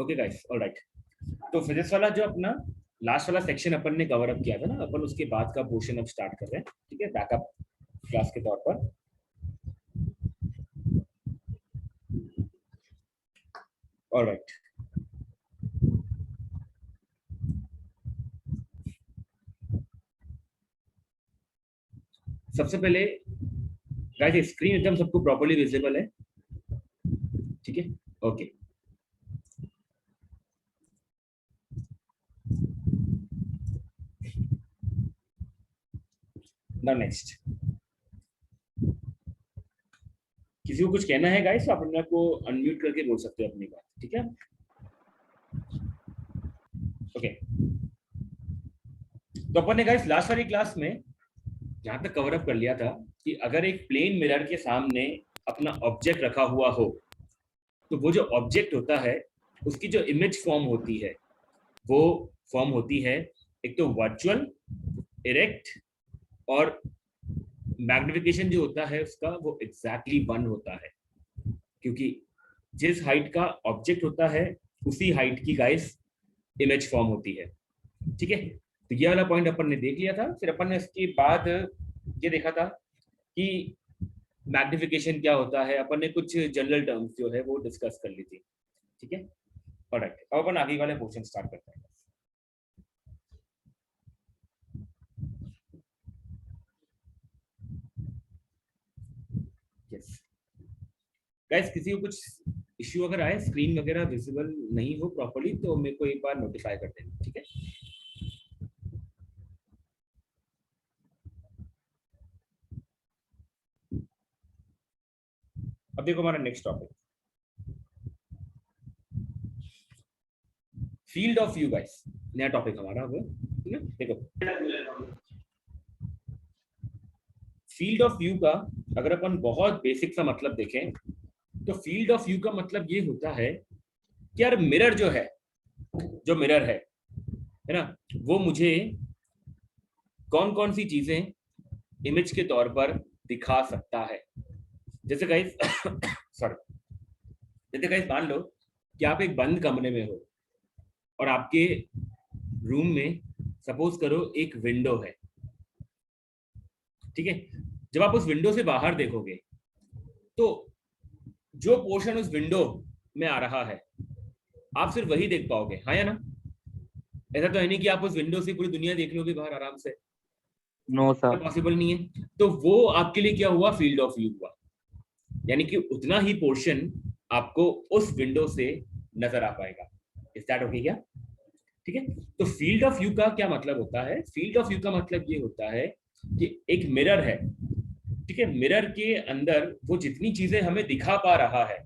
Okay guys, alright. तो physics वाला जो अपना लास्ट वाला सेक्शन अपन ने कवर अप किया था ना, अपन उसके बाद का पोर्शन अब स्टार्ट कर रहे हैं, ठीक है, बैकअप क्लास के तौर पर। ऑलराइट, सबसे पहले गाइस स्क्रीन एकदम सबको प्रॉपर्ली विजिबल है? ठीक है, ओके। नाउ नेक्स्ट, किसी को कुछ कहना है गाइस तो आप अपने को अनम्यूट करके बोल सकते हो अपनी बात, ठीक है। ओके, तो अपन ने गाइस लास्ट वाली क्लास में यहाँ तक कवर अप कर लिया था कि अगर एक प्लेन मिरर के सामने अपना ऑब्जेक्ट रखा हुआ हो, तो वो जो ऑब्जेक्ट होता है उसकी जो इमेज फॉर्म होती है वो फॉर्म होती है एक तो वर्चुअल, इरेक्ट, और मैग्निफिकेशन जो होता है उसका वो एग्जैक्टली 1 होता है, क्योंकि जिस हाइट का ऑब्जेक्ट होता है उसी हाइट की गाइस इमेज फॉर्म होती है, ठीक है। तो ये वाला पॉइंट अपन ने देख लिया था। फिर अपन ने इसके बाद ये देखा था कि मैग्निफिकेशन क्या होता है, अपन ने कुछ जनरल टर्म्स जो है वो डिस्कस कर ली थी, ठीक है। ऑलराइट, अब अपन आगे वाले क्वेश्चन स्टार्ट करते हैं। यस गाइस, किसी को कुछ इश्यू अगर आए, स्क्रीन वगैरह विजिबल नहीं हो प्रॉपर्ली, तो मेरे को एक बार नोटिफाई कर देना, ठीक है। अब देखो हमारा next topic, field of view guys, नया टॉपिक हमारा वो, ठीक है। देखो फील्ड ऑफ व्यू का अगर अपन बहुत बेसिक सा मतलब देखें, तो फील्ड ऑफ व्यू का मतलब ये होता है कि यार मिरर जो है, जो मिरर है ना, वो मुझे कौन कौन सी चीजें इमेज के तौर पर दिखा सकता है। जैसे गाइस सॉरी, जैसे गाइस मान लो कि आप एक बंद कमरे में हो और आपके रूम में सपोज करो एक विंडो है, ठीक है। जब आप उस विंडो से बाहर देखोगे तो जो पोर्शन उस विंडो में आ रहा है आप सिर्फ वही देख पाओगे, हाँ या ना। ऐसा तो है नहीं कि आप उस विंडो से पूरी दुनिया देख लोगे बाहर आराम से, नो सर। पॉसिबल नहीं है। तो वो आपके लिए क्या हुआ, फील्ड ऑफ व्यू हुआ, यानी कि उतना ही पोर्शन आपको उस विंडो से नजर आ पाएगा। इज दैट ओके क्या? ठीक है। तो फील्ड ऑफ व्यू का क्या मतलब होता है, फील्ड ऑफ व्यू का मतलब ये होता है कि एक मिरर है, ठीक है, मिरर के अंदर वो जितनी चीजें हमें दिखा पा रहा है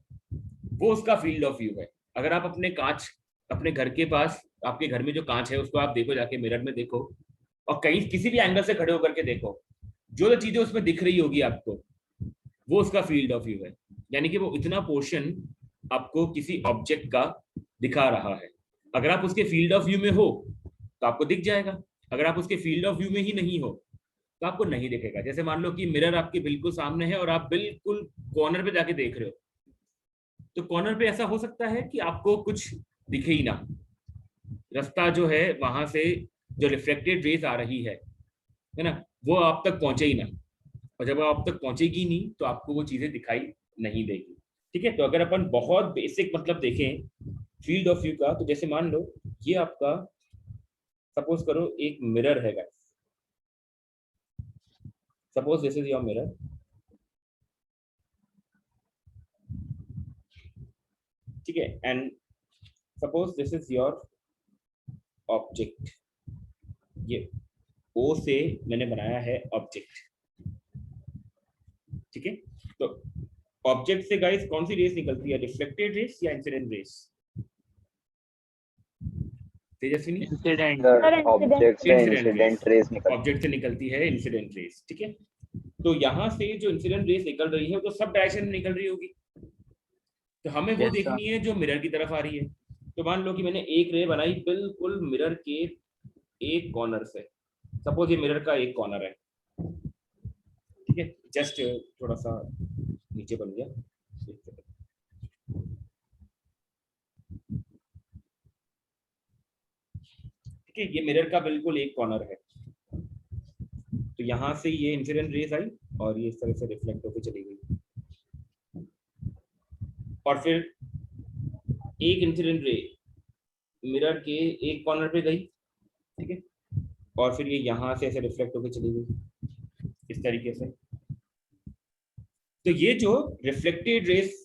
वो उसका फील्ड ऑफ व्यू है। अगर आप अपने कांच, अपने घर के पास आपके घर में जो कांच है उसको आप देखो, जाके मिरर में देखो और कहीं किसी भी एंगल से खड़े होकर के देखो, जो जो चीजें उसमें दिख रही होगी आपको वो उसका फील्ड ऑफ व्यू है। यानी कि वो इतना पोर्शन आपको किसी ऑब्जेक्ट का दिखा रहा है। अगर आप उसके फील्ड ऑफ व्यू में हो तो आपको दिख जाएगा, अगर आप उसके फील्ड ऑफ व्यू में ही नहीं हो तो आपको नहीं दिखेगा। जैसे मान लो कि मिरर आपके बिल्कुल सामने है और आप बिल्कुल कॉर्नर पे जाके देख रहे हो, तो कॉर्नर पे ऐसा हो सकता है कि आपको कुछ दिखे ही ना, रास्ता जो है वहां से जो रिफ्लेक्टेड रेज आ रही है ना, वो आप तक पहुंचे ही ना, और जब आप तक पहुंचेगी नहीं तो आपको वो चीजें दिखाई नहीं देगी, ठीक है। तो अगर अपन बहुत बेसिक मतलब देखें फील्ड ऑफ व्यू का, तो जैसे मान लो ये आपका सपोज करो एक मिरर है guys, suppose this is your mirror, ठीक है, and suppose this is your object. ये ओ से मैंने बनाया है ऑब्जेक्ट, ठीक है। तो ऑब्जेक्ट से गाइस कौन सी रेस निकलती है, रिफ्लेक्टेड रेस या incident rays? Tejaswini? Incident. Object से इंसिडेंट रेस, इंसिडेंट रेस निकलती ऑब्जेक्ट से निकलती है इंसिडेंट रेस, ठीक है। तो यहाँ से जो इंसिडेंट रेस निकल रही है वो तो सब डायरेक्शन में निकल रही होगी, तो हमें वो यस सर। देखनी है जो मिरर की तरफ आ रही है। तो मान लो कि मैंने एक रे बनाई बिल्कुल मिरर के एक कॉर्नर से, सपोज ये मिरर का एक कॉर्नर है, ठीक है, जस्ट थोड़ा सा नीचे बन गया, ठीक है, ये मिरर का बिल्कुल एक कॉर्नर है, तो यहाँ से ये इंसिडेंट रेस आई और ये इस तरह से रिफ्लेक्ट होकर चली गई, और फिर एक इंसिडेंट रे मिरर के एक कॉर्नर पे गई, ठीक है, और फिर ये यहाँ से ऐसे रिफ्लेक्ट होकर चली गई इस तरीके से। तो ये जो रिफ्लेक्टेड रेस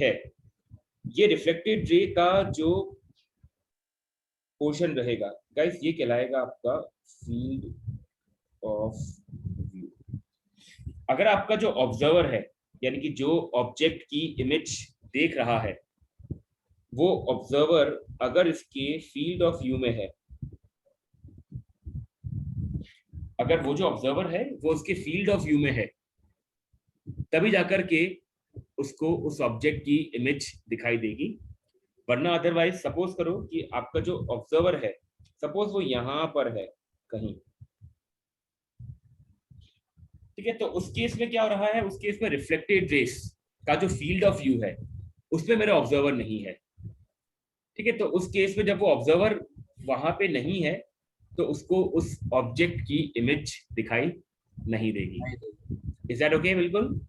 है, ये रिफ्लेक्टेड रे का जो पोर्शन रहेगा गाइस, ये कहलाएगा आपका फील्ड ऑफ व्यू। अगर आपका जो ऑब्जर्वर है, यानी कि जो ऑब्जेक्ट की इमेज देख रहा है, वो ऑब्जर्वर अगर इसके फील्ड ऑफ व्यू में है, अगर वो जो ऑब्जर्वर है वो उसके फील्ड ऑफ व्यू में है, तभी जाकर के उसको उस ऑब्जेक्ट की इमेज दिखाई देगी, वरना अदरवाइज सपोज करो कि आपका जो ऑब्जर्वर है, सपोज वो यहां पर है कहीं, ठीक है, तो उस केस में क्या हो रहा है, उस केस में रिफ्लेक्टेड रेस का जो फील्ड ऑफ व्यू है उसमें मेरा ऑब्जर्वर नहीं है, ठीक है, तो उस केस में जब वो ऑब्जर्वर वहां पे नहीं है तो उसको उस ऑब्जेक्ट की इमेज दिखाई नहीं देगी। Is that okay? बिल्कुल।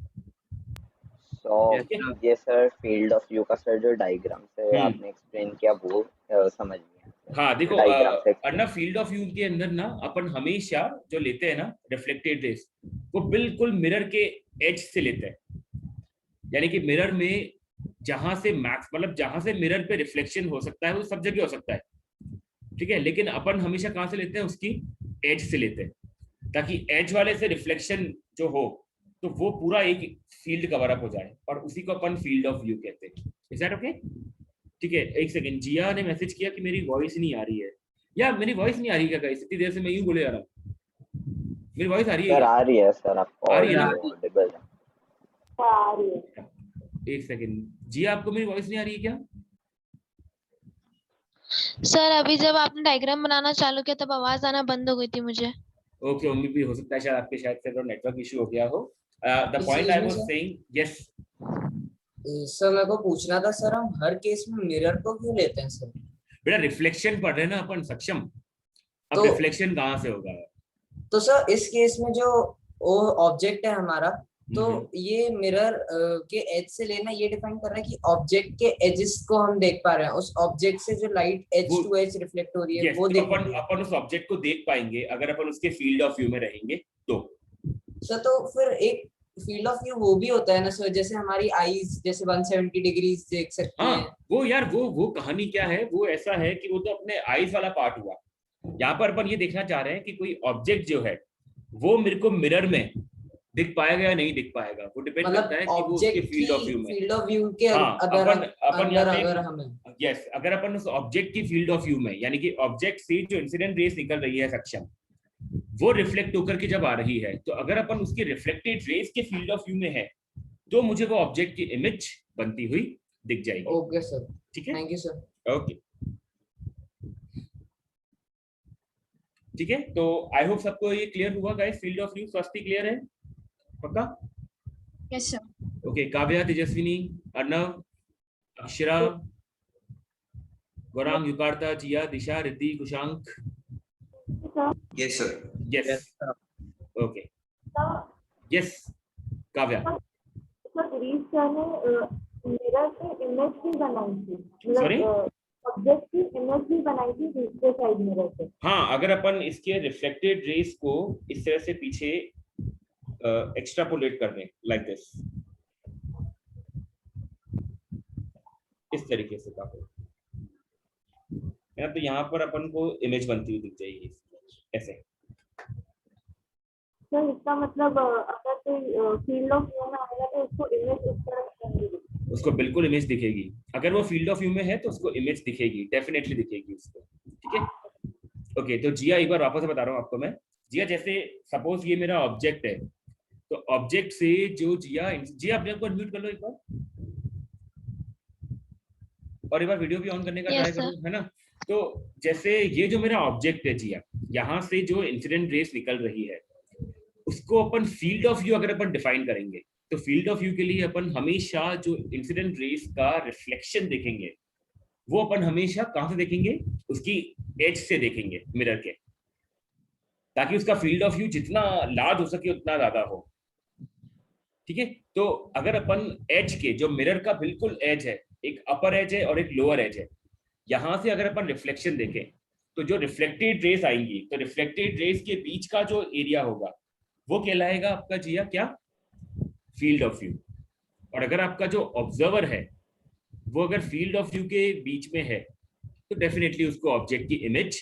ये सर फील्ड ऑफ व्यू का सर जो डायग्राम से आपने एक्सप्लेन किया वो समझ में आया। हाँ देखो अर्नव, फील्ड ऑफ व्यू के अंदर ना अपन हमेशा जो लेते हैं ना रिफ्लेक्टेड रेस, वो बिल्कुल मिरर के एज से लेते हैं, यानी कि मिरर में जहां से मैक्स मतलब जहां से मिरर पे रिफ्लेक्शन हो सकता है वो सब जगह हो सकता है, ठीक है, लेकिन अपन हमेशा कहां से लेते हैं, उसकी एज से लेते हैं, ताकि एज वाले से रिफ्लेक्शन जो हो तो वो पूरा एक फील्ड कवर अप हो जाए, और उसी को अपन फील्ड ऑफ व्यू कहते हैं। Is that okay? ठीक है, एक सेकंड, जिया ने मैसेज किया कि मेरी वॉइस नहीं आ रही है। या मेरी वॉइस नहीं आ रही क्या गाइस? इतनी देर से मैं यूं बोले जा रहा हूं, मेरी वॉइस आ रही है सर? क्या? आ रही है सर, आपको आ रही है ना? ऑडिबल है। आ रही है। एक सेकंड, जिया आपको मेरी वॉइस नहीं आ रही है क्या? सर अभी जब आपने डायग्राम बनाना चालू किया तब आवाज आना बंद हो गई थी मुझे। ओके, उम्मीद भी हो सकता है शायद आपके शायद से नेटवर्क इशू हो गया हो। The point I was saying, yes sir मेरे को पूछना था सर, हम हर केस में मिरर को क्यों लेते हैं सर? बेटा रिफ्लेक्शन पढ़ रहे हैं ना अपन सक्षम, अब तो रिफ्लेक्शन कहाँ से होगा? तो सर इस केस में जो ऑब्जेक्ट है हमारा, तो ये मिरर के एज से लेना ये डिफाइन कर रहा है कि ऑब्जेक्ट के एजेस को हम देख पा रहे हैं, उस ऑब्जेक्ट से जो light edge to edge reflect हो रही है वो देख अपन उस ऑब्जेक्ट को देख पाएंगे अगर अपन उसके फील्ड ऑफ व्यू में रहेंगे तो। सर तो फिर एक फील्ड ऑफ व्यू वो भी होता है ना सर, जैसे हमारी आईज जैसे 170 डिग्रीज देख सकती हैं। वो यार वो कहानी क्या है, वो ऐसा है कि वो तो अपने आईज वाला पार्ट हुआ। यहाँ पर अपन ये देखना चाह रहे हैं कि कोई ऑब्जेक्ट जो है वो मेरे को मिरर में दिख पाएगा या नहीं दिख पाएगा, वो डिपेंड करता है कि वो उसके फील्ड ऑफ व्यू में, फील्ड ऑफ व्यू के अगर अपन उस ऑब्जेक्ट की फील्ड ऑफ व्यू में, यानी कि ऑब्जेक्ट से जो इंसिडेंट रेस निकल रही है सक्षम, वो रिफ्लेक्ट होकर के जब आ रही है, तो अगर अपन उसकी रिफ्लेक्टेड रेस के फील्ड ऑफ व्यू में है तो मुझे वो ऑब्जेक्ट की इमेज बनती हुई दिख जाएगी। ओके सर, ठीक है, थैंक यू सर। ओके ठीक है, तो आई होप सबको ये क्लियर हुआ गाइस, फील्ड ऑफ व्यू स्वास्थ्य क्लियर है पक्का? Yes sir. Okay, Kavya, Tejaswini, Arnav, Akshara, Gaurang, Yukarta, Jiya, Disha, Riddhi, Kushank. Yes sir. Yes okay, yes Kavya. Girish sir ने मिरर की इमेज भी बनाई थी, सॉरी ऑब्जेक्ट की इमेज भी बनाई थी दूसरे साइड मिरर पे। हाँ, अगर अपन इसके रिफ्लेक्टेड रेस को इस तरह से पीछे एक्सट्रापोलेट कर दें लाइक दिस, इस तरीके से काफी है, तो यहाँ पर अपन को इमेज बनती हुई दिख जाएगी ऐसे। तो इसका मतलब अगर कोई फील्ड ऑफ व्यू में आएगा तो उसको इमेज इस तरह दिखेगी, उसको बिल्कुल इमेज दिखेगी। अगर वो फील्ड ऑफ व्यू में है तो उसको इमेज दिखेगी, डेफिनेटली दिखेगी उसको। ठीक है, ओके, तो जिया एक बार वापस से बता रहा हूँ आपको मैं। जिया, जैसे सपोज ये मेरा ऑब्जेक्ट है, तो ऑब्जेक्ट से जो जिया अपने आप को अनम्यूट कर लो एक बार, और एक बार वीडियो भी ऑन करने का ट्राई करो, है ना? तो जैसे ये जो मेरा ऑब्जेक्ट है जिया, यहाँ से जो इंसिडेंट रेस निकल रही है उसको अपन फील्ड ऑफ व्यू अगर अपन डिफाइन करेंगे, तो फील्ड ऑफ व्यू के लिए अपन हमेशा जो इंसिडेंट रेस का रिफ्लेक्शन देखेंगे वो अपन हमेशा कहां से देखेंगे, उसकी एज से देखेंगे मिरर के, ताकि उसका फील्ड ऑफ व्यू जितना लार्ज हो सके उतना ज्यादा हो। ठीक है, तो अगर अपन एज के, जो मिरर का बिल्कुल एज है, एक अपर एज है और एक लोअर एज है, यहां से अगर अपन रिफ्लेक्शन देखें तो जो रिफ्लेक्टेड रेस आएंगी, तो रिफ्लेक्टेड रेस के बीच का जो एरिया होगा वो कहलाएगा आपका जिया क्या, फील्ड ऑफ व्यू। और अगर आपका जो ऑब्जर्वर है वो अगर फील्ड ऑफ व्यू के बीच में है तो डेफिनेटली उसको ऑब्जेक्ट की इमेज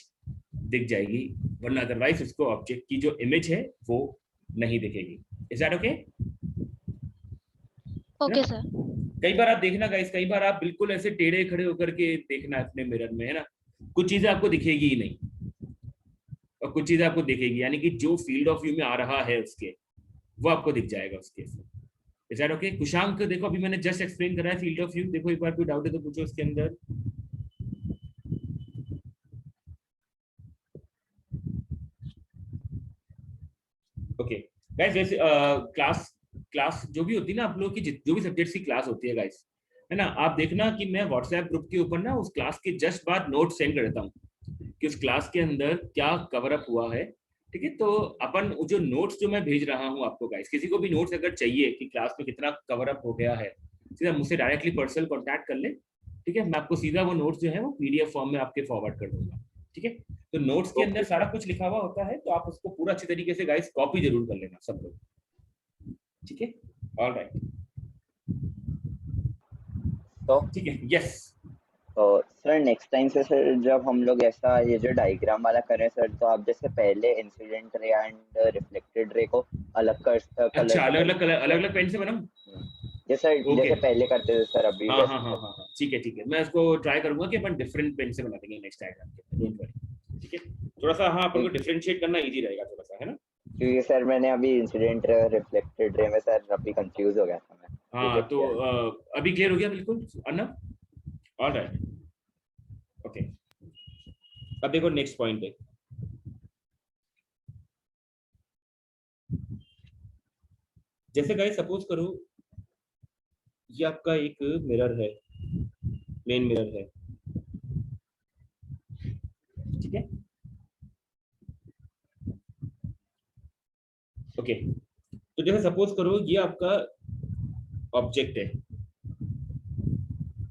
दिख जाएगी, वरना अदरवाइज उसको ऑब्जेक्ट की जो इमेज है वो नहीं दिखेगी। Is that okay? Okay sir. कई बार आप देखना गाइस, कई बार आप बिल्कुल ऐसे टेढ़े खड़े होकर के देखना अपने मिरर में, है ना, कुछ चीजें आपको दिखेगी ही नहीं और कुछ चीजें आपको दिखेगी, यानी कि जो फील्ड ऑफ व्यू में आ रहा है उसके, वो आपको दिख जाएगा उसके। Is that okay? कुशांक देखो, अभी मैंने जस्ट एक्सप्लेन करा है फील्ड ऑफ व्यू, देखो एक बार कोई डाउट है तो पूछो इसके अंदर। ओके गाइस, वैसे क्लास जो भी होती है ना आप लोगों की, जो भी सब्जेक्ट्स की क्लास होती है गाइस, है ना, आप देखना कि मैं व्हाट्सएप ग्रुप के ऊपर ना उस क्लास के जस्ट बाद नोट सेंड कर देता हूँ कि उस क्लास के अंदर क्या कवर अप हुआ है। ठीक है, तो अपन जो नोट्स जो मैं भेज रहा हूँ आपको गाइस, किसी को भी नोट्स अगर चाहिए कि क्लास में कितना कवर अप हो गया है, सीधा मुझसे डायरेक्टली पर्सनल कॉन्टैक्ट कर ले। ठीक है, मैं आपको सीधा वो नोट्स जो है वो पीडीएफ फॉर्म में आपके फॉरवर्ड कर दूंगा। ठीक है, तो नोट्स के अंदर सारा कुछ लिखा हुआ होता है, तो आप उसको पूरा अच्छे तरीके से गाइस कॉपी जरूर कर लेना सब लोग। ठीक है, ऑलराइट, तो ठीक है, यस। तो सर नेक्स्ट टाइम से सर जब हम लोग ऐसा ये जो डायग्राम वाला करें सर, तो आप जैसे पहले incident ray and reflected ray को अलग कर अच्छा, अलग अलग पेन से बनाऊं? जैसे Okay. जैसे पहले करते थे सर, अभी हाँ वैसे हाँ हाँ हाँ, ठीक है ठीक है, मैं इसको ट्राई करूंगा कि अपन डिफरेंट पेन से बना देंगे नेक्स्ट डायग्राम के, डोंट वरी। ठीक है, थोड़ा सा हाँ अपन को डिफरेंशिएट करना इजी रहेगा थोड़ा सा, है ना। क्योंकि सर मैंने अभी इंसिडेंट रे रिफ्लेक्टेड रे में सर अभी कंफ्यूज हो गया था मैं। हाँ, तो अभी क्लियर हो गया बिल्कुल अर्नब? Alright, okay. अब देखो नेक्स्ट पॉइंट है, जैसे गाइस सपोज करो ये आपका एक मिरर है, मेन मिरर है, ठीक है, ओके। तो जैसे सपोज करो ये आपका ऑब्जेक्ट है,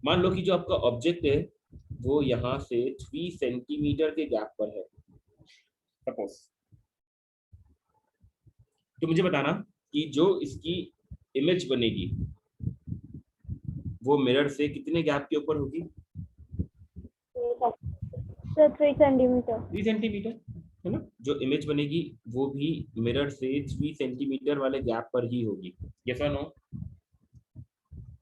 मान लो कि जो आपका ऑब्जेक्ट है वो यहां से 3 सेंटीमीटर के गैप पर है सपोज। तो मुझे बताना कि जो इसकी इमेज बनेगी वो मिरर से कितने गैप के ऊपर होगी? 3 सेंटीमीटर। 3 सेंटीमीटर, है ना। जो इमेज बनेगी वो भी मिरर से 3 सेंटीमीटर वाले गैप पर ही होगी, यस और नो?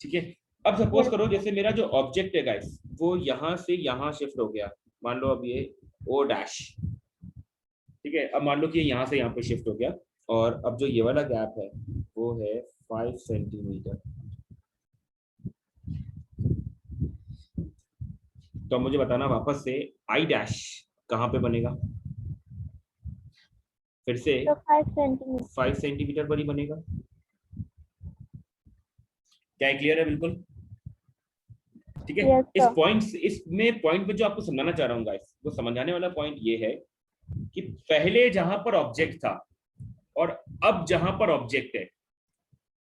ठीक है, अब सपोज करो जैसे मेरा जो ऑब्जेक्ट है गाइस वो यहां से यहां शिफ्ट हो गया, मान लो अब ये ओ डैश, ठीक है, अब मान लो कि यहां से यहां पे शिफ्ट हो गया, और अब जो ये वाला गैप है वो है 5 सेंटीमीटर। तो मुझे बताना वापस से आई डैश कहां पे बनेगा? फिर से 5 सेंटीमीटर पर ही बनेगा। क्या क्लियर है बिल्कुल? ठीक है, Yes, इस sir. इसमें पॉइंट में जो आपको समझाना चाह रहा हूँ गाइस, वो समझाने वाला पॉइंट ये है कि पहले जहां पर ऑब्जेक्ट था और अब जहां पर ऑब्जेक्ट है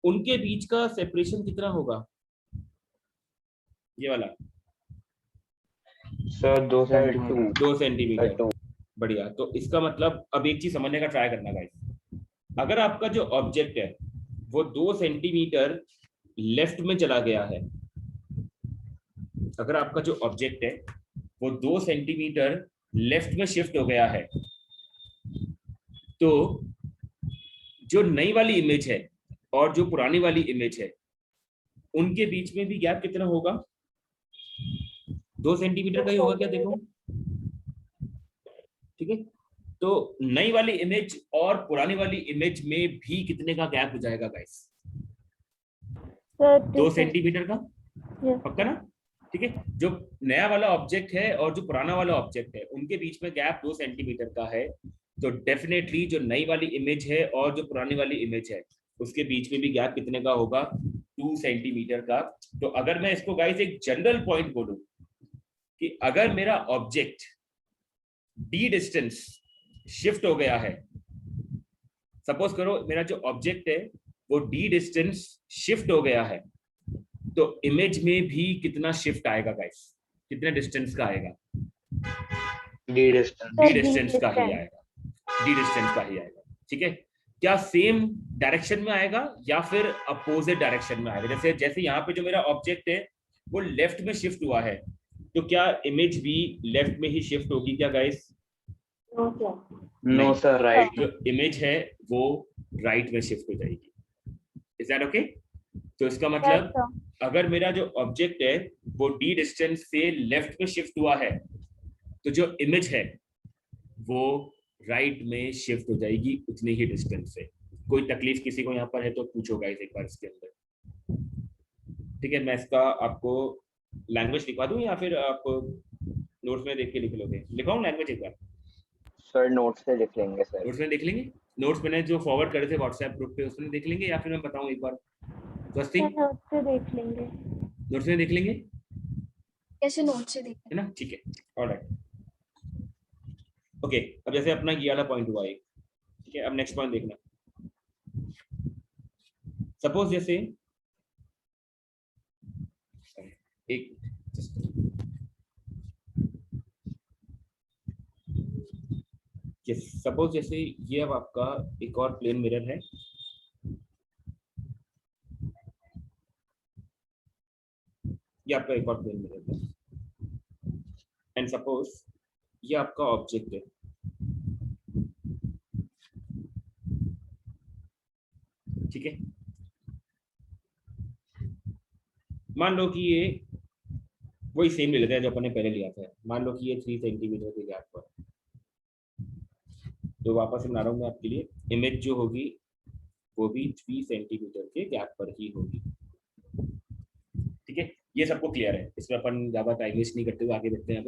उनके बीच का सेपरेशन कितना होगा? ये वाला सर 2 सेंटीमीटर। 2 सेंटीमीटर। बढ़िया, तो इसका मतलब अब एक चीज समझने का ट्राई करना गाइस, अगर आपका जो ऑब्जेक्ट है वो 2 सेंटीमीटर लेफ्ट में चला गया है, अगर आपका जो ऑब्जेक्ट है वो 2 सेंटीमीटर लेफ्ट में शिफ्ट हो गया है, तो जो नई वाली इमेज है और जो पुरानी वाली इमेज है उनके बीच में भी गैप कितना होगा? 2 सेंटीमीटर का ही होगा क्या? देखो, ठीक है, तो नई वाली इमेज और पुरानी वाली इमेज में भी कितने का गैप हो जाएगा गाइस? 2 सेंटीमीटर का, पक्का ना? ठीक है, जो नया वाला ऑब्जेक्ट है और जो पुराना वाला ऑब्जेक्ट है उनके बीच में गैप 2 सेंटीमीटर का है, तो डेफिनेटली जो नई वाली इमेज है और जो पुरानी वाली इमेज है उसके बीच में भी गैप कितने का होगा? 2 सेंटीमीटर का। तो अगर मैं इसको गाइस एक जनरल पॉइंट बोलूं कि अगर मेरा ऑब्जेक्ट डी डिस्टेंस शिफ्ट हो गया है, सपोज करो मेरा जो ऑब्जेक्ट है वो डी डिस्टेंस शिफ्ट हो गया है, तो इमेज में भी कितना शिफ्ट आएगा गाइस, कितने डिस्टेंस का आएगा? डी डिस्टेंस डी डिस्टेंस का ही आएगा, डी डिस्टेंस का ही आएगा। ठीक है, क्या सेम डायरेक्शन में आएगा या फिर अपोजिट डायरेक्शन में आएगा? जैसे जैसे यहाँ पे जो मेरा ऑब्जेक्ट है वो लेफ्ट में शिफ्ट हुआ है, तो क्या इमेज भी लेफ्ट में ही शिफ्ट होगी क्या गाइस? No sir, right. जो इमेज है वो राइट में शिफ्ट हो जाएगी। Is that okay? तो इसका मतलब अगर मेरा जो ऑब्जेक्ट है वो डी डिस्टेंस से लेफ्ट में शिफ्ट हुआ है, तो जो इमेज है वो राइट में शिफ्ट हो जाएगी उतनी ही डिस्टेंस से। कोई तकलीफ किसी को यहाँ पर है तो पूछो गाइस एक बार इसके अंदर। ठीक है, मैं इसका आपको लैंग्वेज लिखवा दूं या फिर आप नोट्स में देख के लिख लोगे? लिखवाऊं लैंग्वेज एक बार? सर नोट्स से लिख लेंगे सर। नोट्स में देख लेंगे, नोट्स मैंने जो फॉरवर्ड करे थे व्हाट्सएप ग्रुप पे उसमें देख लेंगे या फिर मैं बताऊं एक बार? स्वस्ति, नोट्स से देख लेंगे। नोट्स में देख लेंगे, कैसे नोट्स से देख? है ना? ठीक है, ऑलराइट, ओके। अब जैसे अपना ये वाला पॉइंट हुआ एक, ठीक है। अब नेक्स्ट पॉइंट देखना, सपोज जैसे एक सपोज जैसे ये अब आपका एक और प्लेन मिरर है, ये आपका एक और प्लेन मिरर है, एंड सपोज ये आपका ऑब्जेक्ट है, ठीक है। मान लो कि ये वही सेम ले लेते हैं जो अपन ने पहले लिया था। मान लो कि ये 3 सेंटीमीटर के गैप पर, तो वापस से बना रहा हूँ मैं आपके लिए, इमेज जो होगी वो भी 3 सेंटीमीटर के गैप पर ही होगी, ठीक है। ये सबको क्लियर है, इसमें अपन ज्यादा टाइम वेस्ट नहीं करते हुए आगे बढ़ते हैं।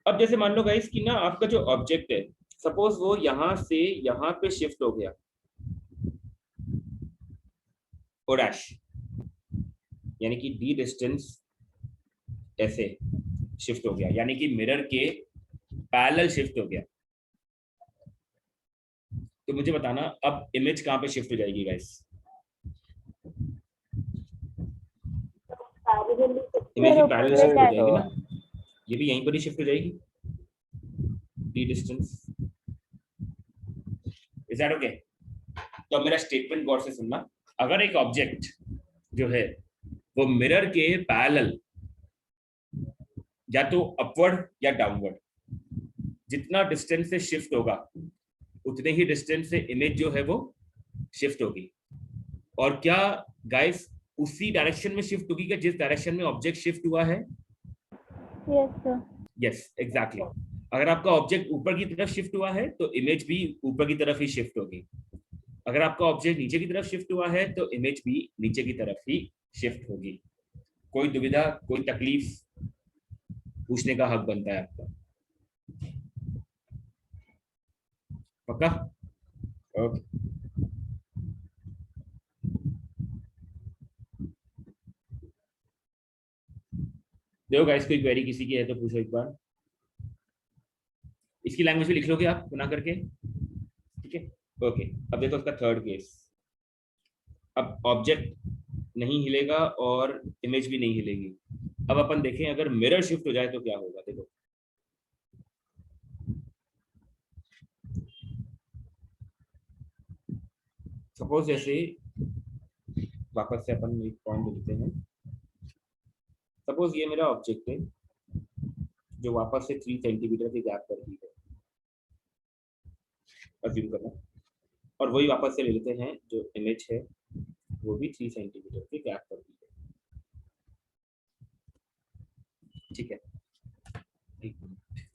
अब जैसे मान लो गाइस कि ना आपका जो ऑब्जेक्ट है, सपोज वो यहां से यहां पे शिफ्ट हो गया, ओ डैश, यानी कि डी डिस्टेंस ऐसे शिफ्ट हो गया, यानी कि मिरर के पैरेलल शिफ्ट हो गया। तो मुझे बताना अब इमेज कहां पे शिफ्ट हो जाएगी गाइस? इमेज की पैरेलल शिफ्ट हो जाएगी ना, ये भी यहीं पर ही शिफ्ट हो जाएगी, D distance. Is that okay? तो अब मेरा स्टेटमेंट गौर से सुनना, अगर एक ऑब्जेक्ट जो है वो मिरर के पैरेलल या तो अपवर्ड या डाउनवर्ड जितना डिस्टेंस से शिफ्ट होगा उतने ही डिस्टेंस से इमेज जो है वो शिफ्ट होगी। और क्या गाइस उसी डायरेक्शन में शिफ्ट होगी क्या जिस डायरेक्शन में ऑब्जेक्ट शिफ्ट हुआ है? Yes sir. Yes exactly. अगर आपका ऑब्जेक्ट ऊपर की तरफ शिफ्ट हुआ है तो इमेज भी ऊपर की तरफ ही शिफ्ट होगी। अगर आपका ऑब्जेक्ट नीचे की तरफ शिफ्ट हुआ है तो इमेज भी नीचे की तरफ ही शिफ्ट होगी। कोई दुविधा, कोई तकलीफ, पूछने का हक बनता है आपका। पक्का? ओके। देखो गाइस, कोई क्वेरी किसी की है तो पूछो एक बार। इसकी लैंग्वेज में लिख लोगे आप बना करके, ठीक है? ओके। अब देखो उसका थर्ड केस। अब ऑब्जेक्ट नहीं हिलेगा और इमेज भी नहीं हिलेगी। अब अपन देखें अगर मिरर शिफ्ट हो जाए तो क्या होगा। देखो सपोज जैसे वापस से अपन एक पॉइंट लिखते हैं, सपोज ये मेरा ऑब्जेक्ट है जो वापस से 3 सेंटीमीटर के गैप पर ही है, अज्यूम करना, और वही वापस से ले लेते हैं जो इमेज है वो भी 3 सेंटीमीटर के गैप पर ही है, ठीक है। एक मिनट,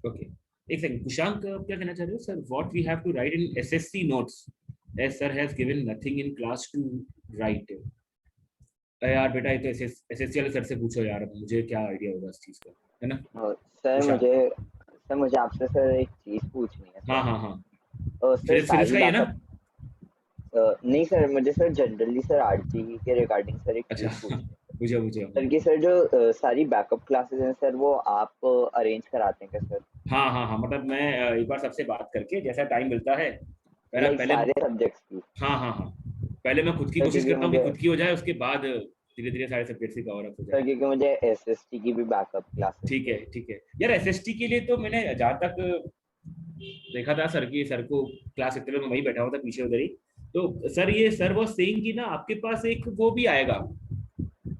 ओके एक सेकंड। कुशांक क्या कहना चाह रहे हो? Sir what we have to write in SSC notes as sir has given nothing in class to write. यार बेटा ये तो एसएससी वाले सर से पूछो यार, मुझे क्या आइडिया होगा इस चीज का, है ना? सर मुझे आपसे सर एक चीज पूछनी है। हाँ हाँ हाँ, तो सर फिर इसका ही है ना? नहीं सर, मुझे सर जनरली सर आरजीई के रिगार्डिंग सर एक अच्छा चीज पूछनी है पूछो पूछो। सर कि सर जो सारी बैकअप क्लासेस हैं सर वो आप अरेंज कराते हैं क्या सर? हाँ हाँ हाँ, मतलब मैं एक बार सबसे बात करके जैसा टाइम मिलता है पहले लाइक पहले सारे सब्जेक्ट्स की हाँ हाँ हाँ, पहले मैं खुद की सर, कोशिश क्योंकि करता हूँ कि मुझे खुद की हो जाए, उसके बाद धीरे धीरे सारे सब्जेक्ट्स ही कवर अप हो सर जाए। क्योंकि मुझे एसएसटी की भी बैकअप क्लासेस ठीक है चाहिए। ठीक है यार, एसएसटी के लिए तो मैंने जहाँ तक देखा था सर को क्लास इतने में वही बैठा हुआ था पीछे उधर ही, तो सर वो सेइंग कि ना आपके पास एक वो भी आएगा,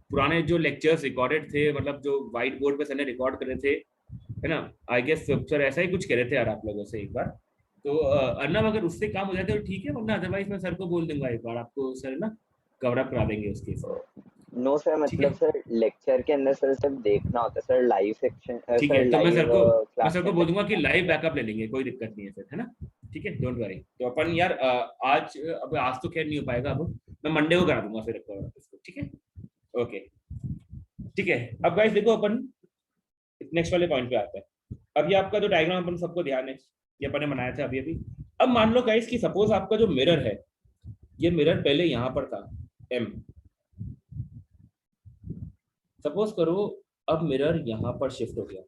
पुराने जो लेक्चर्स रिकॉर्डेड थे, मतलब जो व्हाइट बोर्ड पे सर ने रिकॉर्ड करे थे, है ना। आई गेस सर ऐसा ही कुछ कह रहे थे यार आप लोगों से एक बार, तो अर्नब अगर उससे काम हो जाता है तो ठीक है, वरना अदरवाइज मैं सर को बोल दूंगा एक बार, आपको सर ना कवर अप करा देंगे उसके इसमें। नो सर, ठीक है मतलब सर लेक्चर के अंदर सर सिर्फ देखना होता है सर, लाइव सेक्शन ठीक सर है, तो लाइव मैं क्लास सर के को बोल अंदर दूंगा नहीं कि आता लाइव सर। बैकअप ले लेंगे, कोई दिक्कत नहीं है सर, है ना। ठीक है, डोंट वरी। तो अपन यार आज अब आज तो खैर नहीं हो पाएगा, अब मैं मंडे को करा दूंगा फिर इसको, ठीक है। ओके ठीक है, अब गाइस देखो अपन नेक्स्ट वाले पॉइंट पे आते हैं। अब ये आपका जो डायग्राम अपन सबको ध्यान है, ये अपन ने बनाया था अभी अभी। अब मान लो गाइस कि सपोज आपका जो मिरर है, ये मिरर पहले यहाँ पर था M, सपोज करो अब मिरर यहाँ पर शिफ्ट हो गया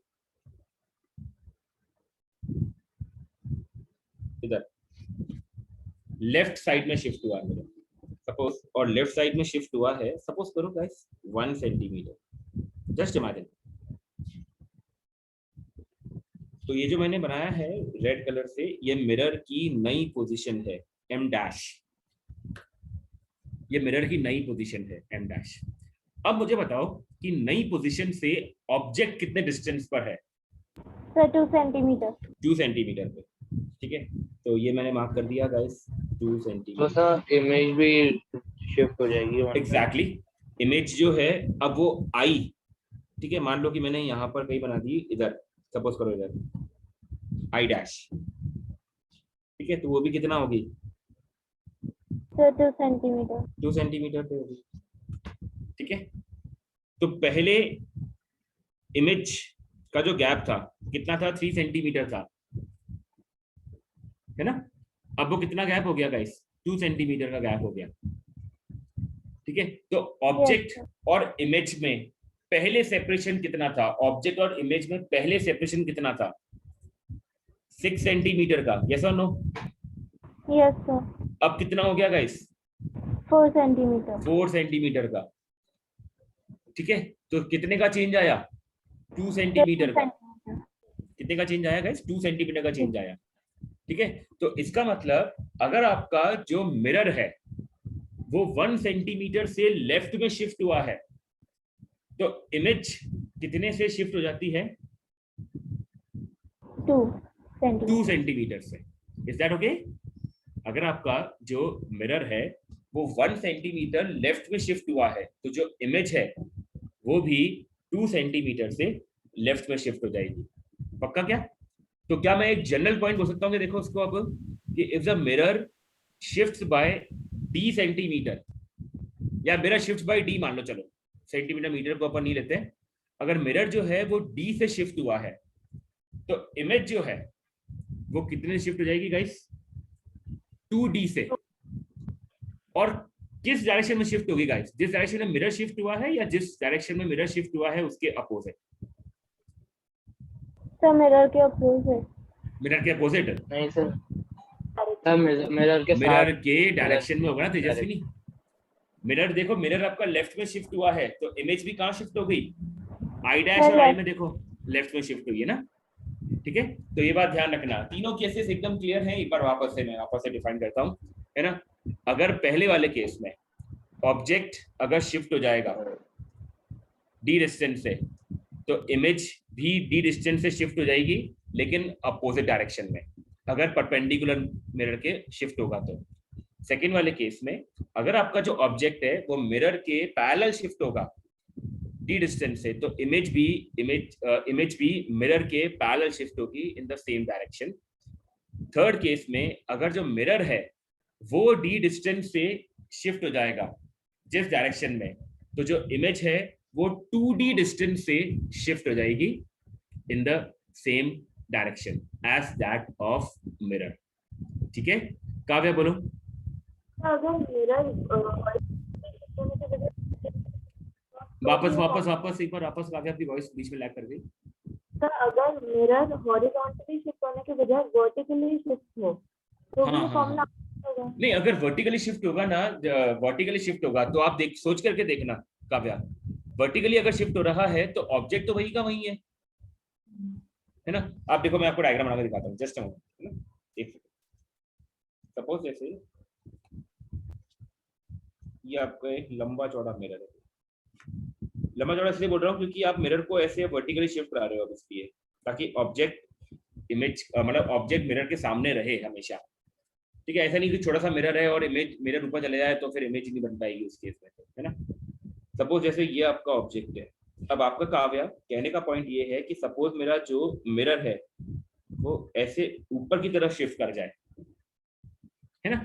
इधर, लेफ्ट साइड में शिफ्ट हुआ मिरर सपोज, और लेफ्ट साइड में शिफ्ट हुआ है सपोज करो गाइस 1 सेंटीमीटर, जस्ट इमेजिन। तो ये जो मैंने बनाया है रेड कलर से, ये मिरर की नई पोजीशन है M डैश, ये मिरर की नई पोजीशन है M डैश। अब मुझे बताओ कि नई पोजीशन से ऑब्जेक्ट कितने डिस्टेंस पर है? Sir 2 centimetre. 2 सेंटीमीटर पे, ठीक है। तो ये मैंने मार्क कर दिया गाइस 2 सेंटीमीटर। तो सर इमेज भी शिफ्ट हो जाएगी। एग्जैक्टली, इमेज जो है अब वो आई, ठीक है, मान लो कि मैंने यहाँ पर कहीं बना दी इधर, सपोज करो इधर आई डैश, ठीक है, तो वो भी कितना होगी? Sir 2 centimetre. 2 सेंटीमीटर पे होगी, ठीक है। तो पहले इमेज का जो गैप था कितना था? 3 सेंटीमीटर था, है ना। अब वो कितना गैप हो गया गाइस? 2 सेंटीमीटर का गैप हो गया, ठीक है। तो ऑब्जेक्ट और इमेज में पहले सेपरेशन कितना था? ऑब्जेक्ट और इमेज में पहले सेपरेशन कितना था? 6 सेंटीमीटर का, यस और नो? Yes sir. अब कितना हो गया गाइस? 4 सेंटीमीटर। 4 सेंटीमीटर का, ठीक है। तो कितने का चेंज आया? 2 सेंटीमीटर का। कितने का चेंज आया गाइस? 2 सेंटीमीटर का चेंज आया, ठीक है। तो इसका मतलब अगर आपका जो मिरर है वो 1 सेंटीमीटर से लेफ्ट में शिफ्ट हुआ है, तो इमेज कितने से शिफ्ट हो जाती है? 2 सेंटीमीटर से। Is that okay? अगर आपका जो मिरर है वो 1 सेंटीमीटर लेफ्ट में शिफ्ट हुआ है, तो जो इमेज है वो भी 2 सेंटीमीटर से लेफ्ट में शिफ्ट हो जाएगी। पक्का क्या? तो क्या मैं एक जनरल पॉइंट बोल सकता हूँ कि देखो उसको अब, कि if the mirror shifts by d centimetre, या मिरर शिफ्ट्स बाय d मान लो, चलो सेंटीमीटर मीटर को अपन नहीं लेते, अगर मिरर जो है वो d से शिफ्ट हुआ है, तो इमेज जो है वो कितने शिफ्ट हो जाएगी गाइस? 2d से। और किस डायरेक्शन में शिफ्ट होगी गाइस? जिस डायरेक्शन में मिरर शिफ्ट हुआ है या जिस डायरेक्शन में मिरर शिफ्ट हुआ है उसके अपोजिट? सर मिरर के अपोजिट। मिरर के अपोजिट? नहीं सर, मिरर के मिरर साथ के डायरेक्शन में होगा ना तेजस्विनी। मिरर देखो, मिरर आपका लेफ्ट में शिफ्ट हुआ है, तो इमेज भी कहाँ शिफ्ट हो गई? आई डैश और आई में देखो लेफ्ट में शिफ्ट हुई है ना, ठीक है। तो ये बात ध्यान रखना, तीनों केसेस एकदम क्लियर हैं। एक बार मैं वापस से डिफाइन करता हूँ, है ना। अगर पहले वाले केस में ऑब्जेक्ट अगर शिफ्ट हो जाएगा d डिस्टेंस से, तो इमेज भी d डिस्टेंस से शिफ्ट हो जाएगी, लेकिन अपोजिट डायरेक्शन में, अगर परपेंडिकुलर मिरर के शिफ्ट होगा तो। सेकेंड वाले केस में अगर आपका जो ऑब्जेक्ट है वो मिरर के पैरेलल शिफ्ट होगा d डिस्टेंस से, तो इमेज भी मिरर के पैरेलल शिफ्ट होगी इन the same direction. Third case में अगर जो मिरर है वो d डिस्टेंस से शिफ्ट हो जाएगा जिस डायरेक्शन में, तो जो इमेज है वो 2d डिस्टेंस से शिफ्ट हो जाएगी in the same direction as that of mirror, ठीक है। काव्या बोलो। अगर मिरर वापस एक बार वापस आ गया, आपकी वॉइस बीच में लैग कर गई। सर अगर मिरर हॉरिजॉन्टली शिफ्ट होने के बजाय वर्टिकली शिफ्ट हो तो भी हाँ, हाँ, फॉर्मूला हाँ। होगा। नहीं, अगर वर्टिकली शिफ्ट होगा ना, वर्टिकली शिफ्ट होगा तो आप देख सोच करके देखना काव्या, वर्टिकली अगर शिफ्ट हो रहा है तो ऑब्जेक्ट तो वही का वही है ना। आप देखो, मैं आपको डायग्राम बना के दिखाता हूँ, जस्ट है ना, एक सपोज जैसे ये आपका एक लंबा चौड़ा मिरर है। लंबा चौड़ा इसलिए बोल रहा हूँ क्योंकि आप मिरर को ऐसे वर्टिकली शिफ्ट करा रहे हो अब इसलिए, ताकि ऑब्जेक्ट इमेज मतलब ऑब्जेक्ट मिरर के सामने रहे हमेशा। ठीक है, ऐसा नहीं कि छोटा सा मिरर है और इमेज मिरर ऊपर चले जाए तो फिर इमेज नहीं बन पाएगी उस केस में, है ना। सपोज जैसे ये आपका ऑब्जेक्ट है, अब आपका काव्या कहने का पॉइंट ये है कि सपोज मेरा जो मिरर है वो ऐसे ऊपर की तरफ शिफ्ट कर जाए, है ना।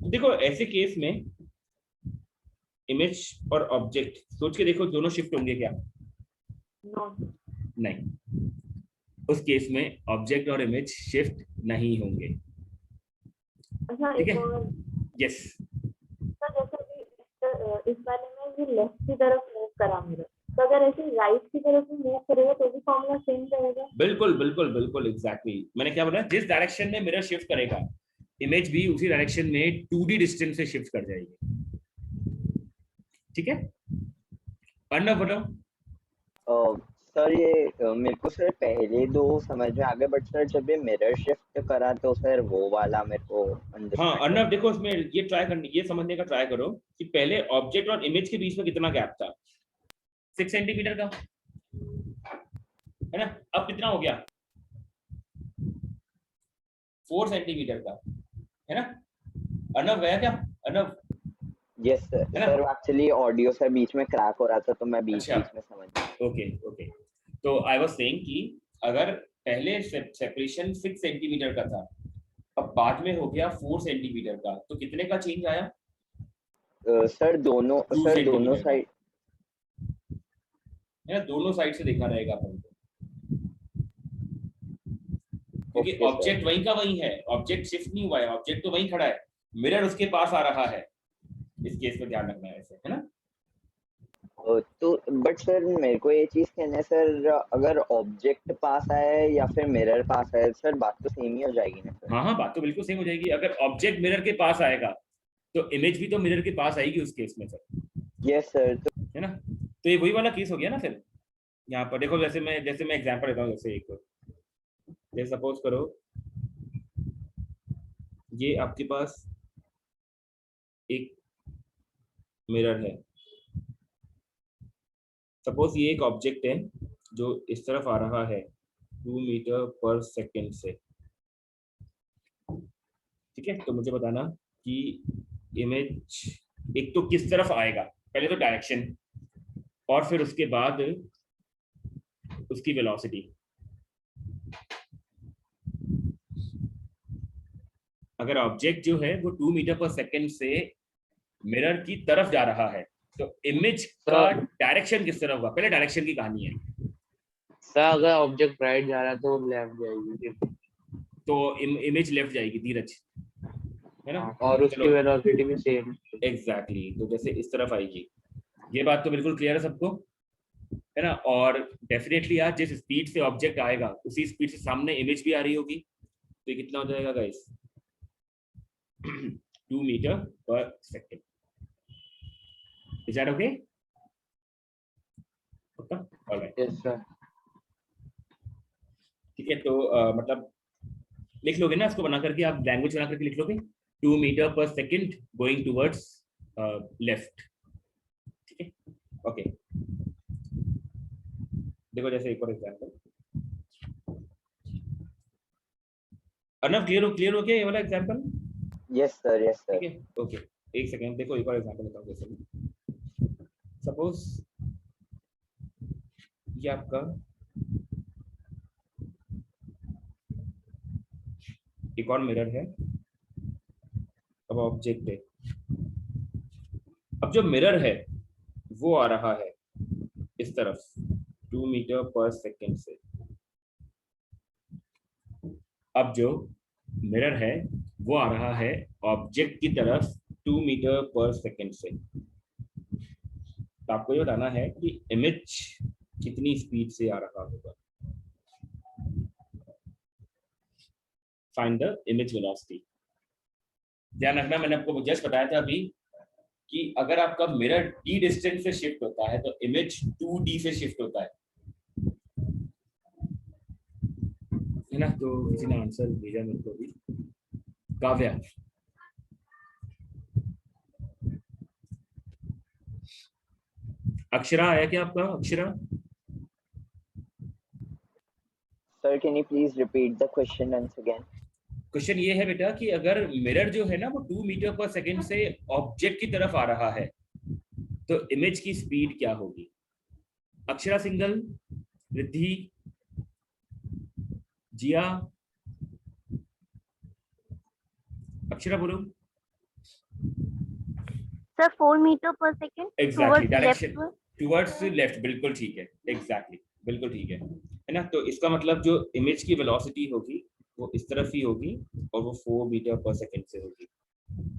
देखो ऐसे केस में इमेज और ऑब्जेक्ट सोच के देखो, दोनों शिफ्ट होंगे क्या? नहीं, उस केस में ऑब्जेक्ट और इमेज शिफ्ट नहीं होंगे। अच्छा ठीक एक है, और यस। सर जैसे कि इस वाले में ये लेफ्ट की तरफ मूव करा मिरर, तो अगर ऐसे राइट की तरफ मूव करेगा तो भी फॉर्मूला सेम रहेगा। बिल्कुल बिल्कुल बिल्कुल एग्जैक्टली, मैंने क्या बोला, जिस डायरेक्शन में मिरर शिफ्ट करेगा इमेज भी उसी डायरेक्शन में 2D डिस्टेंस से शिफ्ट कर जाएगी। ठीक है, अर्णव बताओ। सर ये मेरे को सर पहले दो समझ में आ गए, बट सर जब ये मिरर शिफ्ट करा तो सर वो वाला मेरे को हाँ अंडरस्टैंड अर्णव, देखो इसमें ये ट्राई करने, ये समझने का ट्राई करो कि पहले ऑब्जेक्ट और इमेज के बीच में कितना गैप था, 6 सेंटीमीटर का, है ना। अब कितना हो गया, 4 सेंटीमीटर का, है ना। अर्णव गया क्या? Arnav, yes sir. है ना। सर एक्चुअली ऑडियो सर बीच में क्रैक हो रहा था तो मैं बीच अच्छा, बीच में समझ गया। Okay okay. तो आई वाज सेइंग कि अगर पहले सेपरेशन 6 सेंटीमीटर का था, अब बाद में हो गया 4 सेंटीमीटर का, तो कितने का चेंज आया? सर 2 दोनों सेंटीमीटर का, साइड, है ना, दोनों साइड से देखना रहेगा अपन को, क्योंकि ओके सर। ऑब्जेक्ट वहीं का वहीं है, ऑब्जेक्ट शिफ्ट नहीं हुआ है, ऑब्जेक्ट तो वहीं खड़ा है, मिरर उसके पास आ रहा है, इस केस में ध्यान रखना है ऐसे, है ना। तो बट सर मेरे को ये चीज कहना है सर, अगर ऑब्जेक्ट पास आए या फिर मिरर पास आए सर बात तो सेम ही हो जाएगी ना सर। हाँ हाँ, बात तो बिल्कुल सेम हो जाएगी। अगर ऑब्जेक्ट मिरर के पास आएगा तो इमेज भी तो मिरर के पास आएगी उस केस में सर, यस सर। तो है ना। तो ये वही वाला केस हो गया ना फिर। यहाँ पर देखो, जैसे मैं एग्जांपल देता हूँ, जैसे एक, जैसे सपोज करो ये आपके पास एक मिरर है, सपोज ये एक ऑब्जेक्ट है जो इस तरफ आ रहा है 2 मीटर पर सेकेंड से। ठीक है, तो मुझे बताना कि इमेज एक तो किस तरफ आएगा, पहले तो डायरेक्शन, और फिर उसके बाद उसकी वेलोसिटी। अगर ऑब्जेक्ट जो है वो 2 मीटर पर सेकेंड से मिरर की तरफ जा रहा है तो इमेज का डायरेक्शन किस तरफ होगा, पहले डायरेक्शन की कहानी है। सर अगर ऑब्जेक्ट राइट जा रहा है तो लेफ्ट जाएगी, तो इमेज लेफ्ट जाएगी, धीरज, है ना। और उसकी वेलोसिटी भी सेम। एग्जैक्टली, तो जैसे इस तरफ आएगी, ये बात तो बिल्कुल क्लियर है सबको, है ना। और डेफिनेटली यार जिस स्पीड से ऑब्जेक्ट आएगा उसी स्पीड से सामने इमेज भी आ रही होगी, तो ये कितना हो जाएगा गाइस, 2 मीटर पर second. Is that okay? Alright, yes sir. ठीक है। तो मतलब लिख लोगे ना इसको, बना करके आप लैंग्वेज बना करके लिख लोगे 2 मीटर पर सेकेंड गोइंग टूवर्ड्स लेफ्ट। ठीक है, ओके। देखो जैसे एक और एग्जांपल, अर्णव क्लियर हो गया ये वाला एग्जांपल? यस सर, यस ठीक सर। है, ओके। एक सेकेंड, देखो एक और एग्जांपल देता हूँ। जैसे सपोज ये आपका एक और मिरर है, अब ऑब्जेक्ट है, अब जो मिरर है वो आ रहा है इस तरफ 2 मीटर पर सेकेंड से। अब जो मिरर है वो आ रहा है ऑब्जेक्ट की तरफ 2 मीटर पर सेकेंड से। तो आपको ये बताना है कि इमेज कितनी स्पीड से आ रहा होगा। Find the image velocity. ध्यान रखना, मैंने आपको जस्ट बताया था अभी कि अगर आपका मिरर d डिस्टेंस से शिफ्ट होता है तो इमेज 2d से शिफ्ट होता है ना। तो किसी ने आंसर भेजा मेरे को भी, काव्या। अक्षरा आया क्या आपका? Akshara sir can you please repeat the question once again? Question ये है बेटा कि अगर मिरर जो है ना वो 2 मीटर पर सेकेंड से ऑब्जेक्ट की तरफ आ रहा है तो इमेज की स्पीड क्या होगी? अक्षरा सिंगल, रिद्धि, जिया, अक्षरा बोलो। सर 4 मीटर पर second exactly, direction towards left, बिल्कुल ठीक है, एग्जैक्टली बिल्कुल ठीक है ना। तो इसका मतलब जो इमेज की वेलोसिटी होगी वो इस तरफ ही होगी और वो 4 मीटर पर सेकेंड से होगी।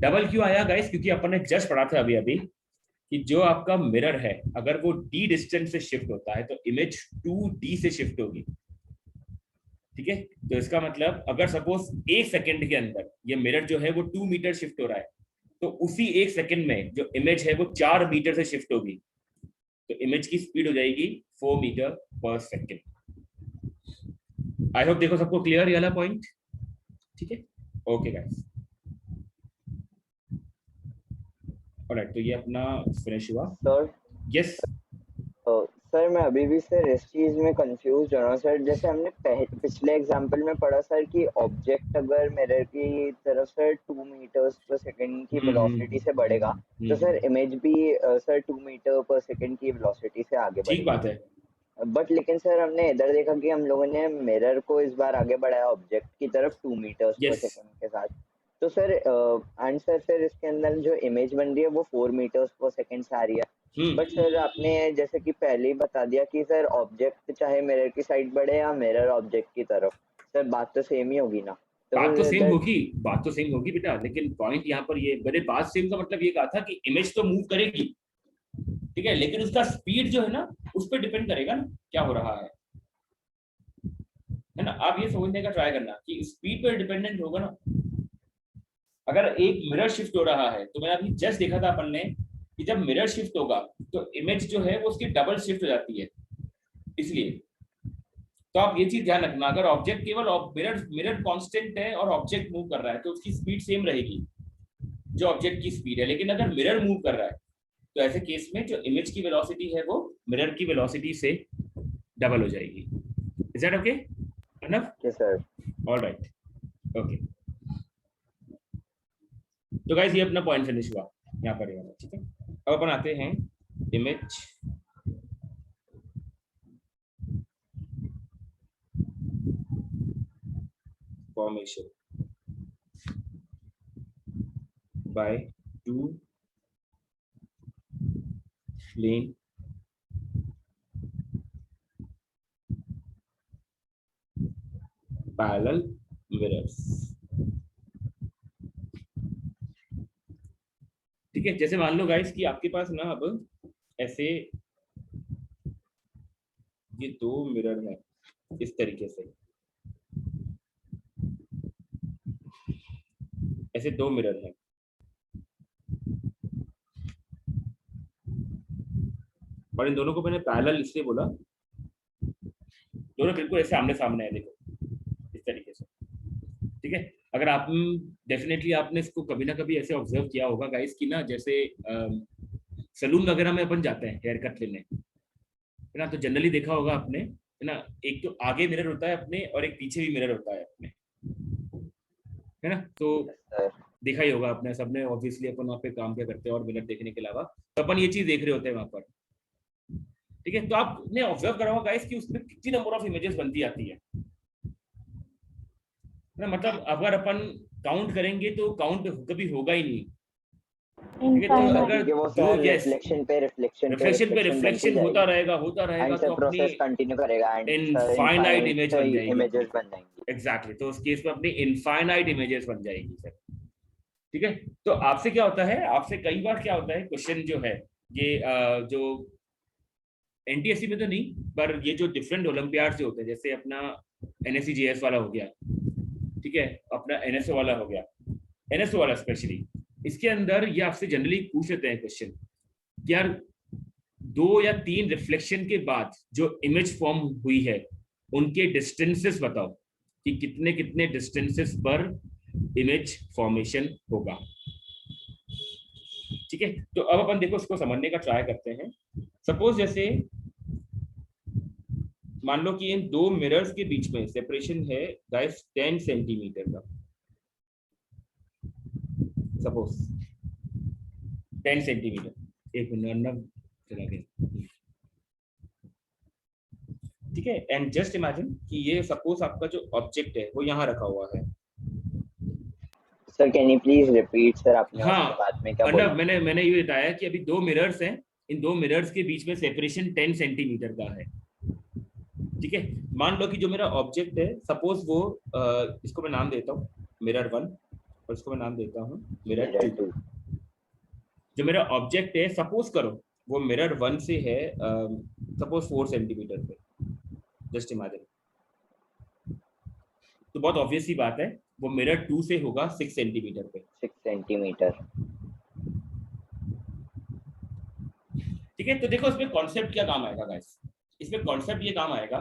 डबल क्यों आया गाइस? क्योंकि अपन ने जस्ट पढ़ा था अभी अभी कि जो आपका मिरर है अगर वो d डिस्टेंस से शिफ्ट होता है तो इमेज 2d से शिफ्ट होगी। ठीक है, तो इसका मतलब अगर सपोज 1 सेकंड के अंदर ये मिरर जो है वो 2 मीटर शिफ्ट हो रहा है तो उसी 1 सेकंड में जो इमेज है वो 4 मीटर से शिफ्ट होगी, तो इमेज की स्पीड हो जाएगी 4 मीटर पर सेकंड। आई होप देखो सबको क्लियर ये वाला पॉइंट। ठीक है, ओके गाइस, ऑलराइट। तो ये अपना फिनिश हुआ सर यस। सर मैं अभी भी सर इस चीज में कंफ्यूज हो रहा हूँ सर। जैसे हमने पिछले एग्जांपल में पढ़ा सर कि ऑब्जेक्ट अगर मिरर की तरफ सर 2 मीटर्स पर सेकंड की वेलोसिटी से बढ़ेगा तो सर इमेज भी सर 2 मीटर पर सेकंड की वेलोसिटी से आगे बढ़ेगी। ठीक बात है। बट लेकिन सर हमने इधर देखा कि हम लोगों ने मिरर को इस बार आगे बढ़ाया ऑब्जेक्ट की तरफ 2 मीटर्स पर Yes. सेकंड के साथ। तो सर एंड सर फिर इसके अंदर जो इमेज बन रही है वो 4 मीटर्स पर सेकंड से आ रही है। बट सर आपने जैसे कि पहले ही बता दिया कि सर ऑब्जेक्ट चाहे मिरर की साइड बढ़े या मिरर ऑब्जेक्ट की तरफ, सर बात तो सेम ही होगी ना। बात तो सेम होगी, बात तो सेम होगी बेटा, लेकिन पॉइंट यहाँ पर ये, मैंने बात सेम का मतलब ये कहा था कि इमेज तो मूव करेगी, ठीक है, लेकिन उसका स्पीड जो है ना उस पर डिपेंड करेगा ना क्या हो रहा है ना। आप ये समझने का ट्राई करना कि स्पीड पर डिपेंडेंट होगा ना। अगर एक मिरर शिफ्ट हो रहा है तो मैंने अभी जस्ट देखा था अपन ने कि जब मिरर शिफ्ट होगा तो इमेज जो है वो उसकी डबल शिफ्ट हो जाती है। इसलिए तो आप ये चीज ध्यान रखना, अगर ऑब्जेक्ट केवल मिरर कांस्टेंट है और ऑब्जेक्ट मूव कर रहा है तो उसकी स्पीड सेम रहेगी जो ऑब्जेक्ट की स्पीड है। लेकिन अगर मिरर मूव कर रहा है तो ऐसे केस में जो इमेज की वेलोसिटी है वो मिरर की वेलोसिटी से डबल हो जाएगी। Is that okay? Enough? Yes sir. Alright, okay. तो गाइस ये अपना पॉइंट फिनिश हुआ यहाँ पर, ठीक है। अब अपन आते हैं image formation by 2 plane parallel mirrors. ठीक है, जैसे मान लो गाइस कि आपके पास ना अब ऐसे ये 2 मिरर हैं इस तरीके से, ऐसे 2 मिरर हैं, और इन दोनों को मैंने पैरेलल इसलिए बोला, दोनों बिल्कुल ऐसे आमने सामने है, देखो इस तरीके से। ठीक है, अगर आप डेफिनेटली आपने इसको कभी ना कभी ऐसे ऑब्जर्व किया होगा गाइस कि ना जैसे सलून वगैरह में अपन जाते हैं हेयर कट लेने, है ना, तो जनरली देखा होगा आपने, है ना, एक तो आगे मिरर होता है अपने और एक पीछे भी मिरर होता है अपने, है ना। तो देखा ही होगा आपने, सबने ऑब्वियसली अपन वहाँ पे काम क्या करते हैं और मिरर देखने के अलावा तो अपन ये चीज देख रहे होते हैं वहां पर। ठीक है, तो आपने ऑब्जर्व करा होगा गाइस कि उसमें कितनी नंबर ऑफ इमेजेस बनती आती है ना। मतलब अगर अपन काउंट करेंगे तो काउंट कभी होगा ही नहीं। ठीक है, तो अगर दो रिफ्लेक्शन पे रिफ्लेक्शन होता रहेगा तो प्रोसेस कंटिन्यू करेगा एंड इनफाइनाइट इमेज बन जाएगी। इमेजेस बन जाएंगी। एग्जैक्टली, तो उस केस में अपनी इनफाइनाइट इमेजेस बन जाएगी सर। ठीक है। तो आपसे क्या होता है, आपसे कई बार क्या होता है, क्वेश्चन जो है ये जो एनटीएससी में तो नहीं, पर ये जो डिफरेंट ओलंपियाड जो होते हैं, जैसे अपना एनएससीजीएस वाला हो गया, ठीक है, अपना एनएसओ वाला हो गया, एनएसओ वाला स्पेशली, इसके अंदर ये आपसे जनरली पूछ लेते हैं क्वेश्चन कि यार 2 या 3 रिफ्लेक्शन के बाद जो इमेज फॉर्म हुई है उनके डिस्टेंसेस बताओ कि कितने कितने डिस्टेंसेस पर इमेज फॉर्मेशन होगा। ठीक है, तो अब अपन देखो उसको समझने का ट्राई करते हैं। सपोज जैसे मान लो कि इन 2 मिरर्स के बीच में सेपरेशन है गाइस 10 सेंटीमीटर का, सपोज 10 सेंटीमीटर, एक मिनट चला गया, ठीक है। एंड जस्ट इमेजिन कि ये सपोज आपका जो ऑब्जेक्ट है वो यहाँ रखा हुआ है। Sir can you please repeat sir, आपने हाँ, बाद में क्या बोला? मैंने ये बताया कि अभी 2 मिरर्स हैं, इन 2 मिरर्स के बीच में सेपरेशन 10 सेंटीमीटर का है, ठीक है। मान लो कि जो मेरा ऑब्जेक्ट है, सपोज वो इसको मैं नाम देता हूँ मिरर 1 और इसको मैं नाम देता हूँ मिरर 2। जो मेरा ऑब्जेक्ट है, सपोज करो वो मिरर 1 से है सपोज 4 सेंटीमीटर पे, जस्ट इमेजिन। तो बहुत ऑब्वियस सी बात है, वो मिरर 2 से होगा 6 सेंटीमीटर पे, 6 सेंटीमीटर। ठीक है। तो देखो इसमें कॉन्सेप्ट क्या काम आएगा गाइस, इसमें कॉन्सेप्ट ये काम आएगा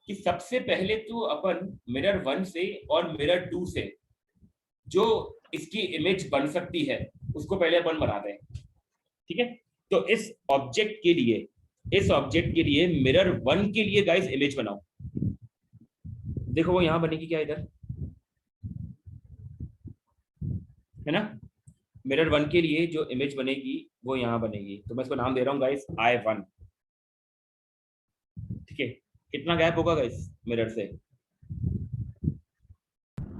कि सबसे पहले तो अपन मिरर 1 से और मिरर 2 से जो इसकी इमेज बन सकती है उसको पहले अपन बना दें, ठीक है। तो इस ऑब्जेक्ट के लिए मिरर 1 के लिए गाइस इमेज बनाओ। देखो वो यहां बनेगी क्या, इधर है ना, मिरर 1 के लिए जो इमेज बनेगी वो यहां बनेगी। तो मैं इसको नाम दे रहा हूं गाइस I1, ठीक है। कितना गैप होगा गाइस मिरर से?